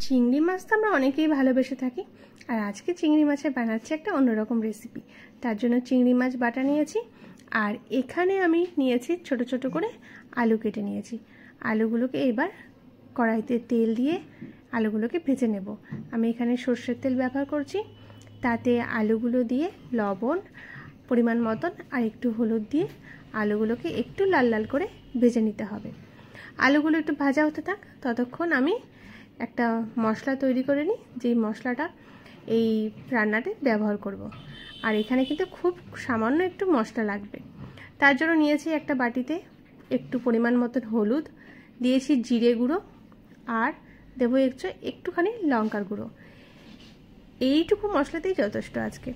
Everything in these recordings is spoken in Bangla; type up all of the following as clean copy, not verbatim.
চিংড়ি মাছ তো আমরা অনেকেই ভালোবেসে থাকি, আর আজকে চিংড়ি মাছের বানাচ্ছি একটা অন্যরকম রেসিপি। তার জন্য চিংড়ি মাছ বাটা নিয়েছি, আর এখানে আমি নিয়েছি ছোট ছোট করে আলু কেটে নিয়েছি। আলুগুলোকে এবার কড়াইতে তেল দিয়ে আলুগুলোকে ভেজে নেব। আমি এখানে সর্ষের তেল ব্যবহার করছি, তাতে আলুগুলো দিয়ে লবণ পরিমাণ মতন আর একটু হলুদ দিয়ে আলুগুলোকে একটু লাল লাল করে ভেজে নিতে হবে। আলুগুলো একটু ভাজা হতে থাক, ততক্ষণ আমি একটা মশলা তৈরি করে নিই, যেই মশলাটা এই রান্নাতে ব্যবহার করব। আর এখানে কিন্তু খুব সামান্য একটু মশলা লাগবে। তার জন্য নিয়েছি একটা বাটিতে একটু পরিমাণ মতন হলুদ, দিয়েছি জিরে গুঁড়ো, আর দেবো একটুখানি লঙ্কার গুঁড়ো। এইটুকু মশলাতেই যথেষ্ট আজকে।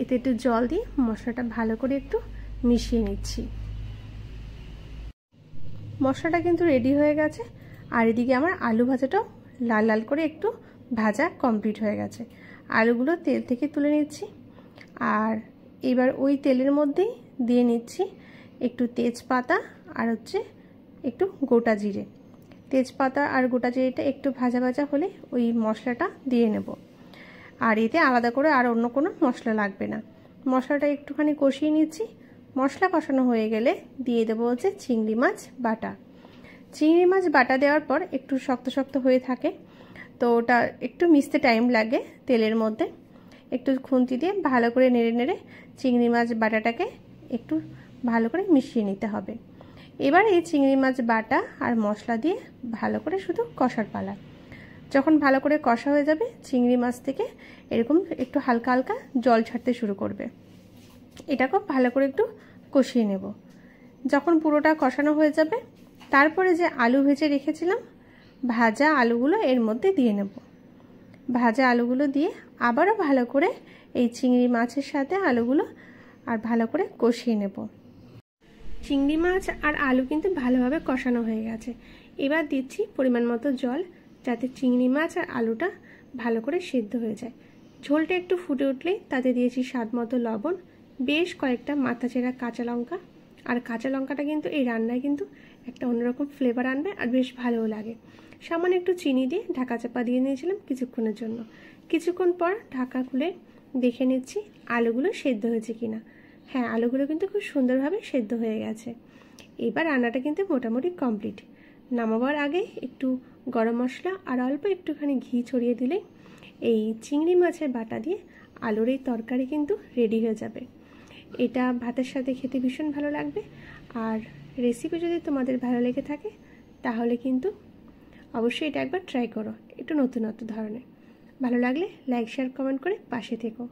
এতে একটু জল দিয়ে মশলাটা ভালো করে একটু মিশিয়ে নিচ্ছি। মশলাটা কিন্তু রেডি হয়ে গেছে, আর এদিকে আমার আলু ভাজাটাও লাল লাল করে একটু ভাজা কমপ্লিট হয়ে গেছে। আলুগুলো তেল থেকে তুলে নিচ্ছি, আর এবার ওই তেলের মধ্যেই দিয়ে নিচ্ছি একটু তেজপাতা আর একটু গোটা জিরে। তেজপাতা আর গোটা জিরেটা একটু ভাজা ভাজা হলে ওই মশলাটা দিয়ে নেব। আর এতে আলাদা করে আর অন্য কোনো মশলা লাগবে না। মশলাটা একটুখানি কষিয়ে নিচ্ছি। মশলা কষানো হয়ে গেলে দিয়ে দেবো চিংড়ি মাছ বাটা। চিংড়ি মাছ বাটা দেওয়ার পর একটু শক্ত শক্ত হয়ে থাকে, তো ওটা একটু মিশতে টাইম লাগে তেলের মধ্যে। একটু খুন্তি দিয়ে ভালো করে নেড়ে নেড়ে চিংড়ি মাছ বাটাটাকে একটু ভালো করে মিশিয়ে নিতে হবে। এবার এই চিংড়ি মাছ বাটা আর মশলা দিয়ে ভালো করে শুধু কষার পালা। যখন ভালো করে কষা হয়ে যাবে, চিংড়ি মাছ থেকে এরকম একটু হালকা হালকা জল ছাড়তে শুরু করবে। এটাকেও ভালো করে একটু কষিয়ে নেব। যখন পুরোটা কষানো হয়ে যাবে, তারপরে যে আলু ভেজে রেখেছিলাম, ভাজা আলুগুলো এর মধ্যে দিয়ে নেব। ভাজা আলুগুলো দিয়ে আবারও ভালো করে এই চিংড়ি মাছের সাথে আলুগুলো আর ভালো করে কষিয়ে নেব। চিংড়ি মাছ আর আলু কিন্তু ভালোভাবে কষানো হয়ে গেছে। এবার দিচ্ছি পরিমাণ মতো জল, যাতে চিংড়ি মাছ আর আলুটা ভালো করে সেদ্ধ হয়ে যায়। ঝোলটা একটু ফুটে উঠলেই তাতে দিয়েছি স্বাদ মতো লবণ, বেশ কয়েকটা মাথা চেরা কাঁচা লঙ্কা। আর কাঁচা লঙ্কাটা কিন্তু এই রান্নায় কিন্তু একটা অন্যরকম ফ্লেভার আনবে, আর বেশ ভালোও লাগে। সামান্য একটু চিনি দিয়ে ঢাকা চাপা দিয়ে নিয়েছিলাম কিছুক্ষণের জন্য। কিছুক্ষণ পর ঢাকা খুলে দেখে নিচ্ছি আলুগুলো সেদ্ধ হয়েছে কিনা। হ্যাঁ, আলুগুলো কিন্তু খুব সুন্দরভাবে সেদ্ধ হয়ে গেছে। এবার রান্নাটা কিন্তু মোটামুটি কমপ্লিট। নামাবার আগে একটু গরম মশলা আর অল্প একটুখানি ঘি ছড়িয়ে দিলে এই চিংড়ি মাছের বাটা দিয়ে আলুর এই তরকারি কিন্তু রেডি হয়ে যাবে। এটা ভাতের সাথে খেতে ভীষণ ভালো লাগবে। আর রেসিপি যদি তোমাদের ভালো লেগে থাকে, তাহলে কিন্তু অবশ্যই এটা একবার ট্রাই করো, একটু নতুনত্ব ধরনের। ভালো লাগলে লাইক শেয়ার কমেন্ট করে পাশে থেকো।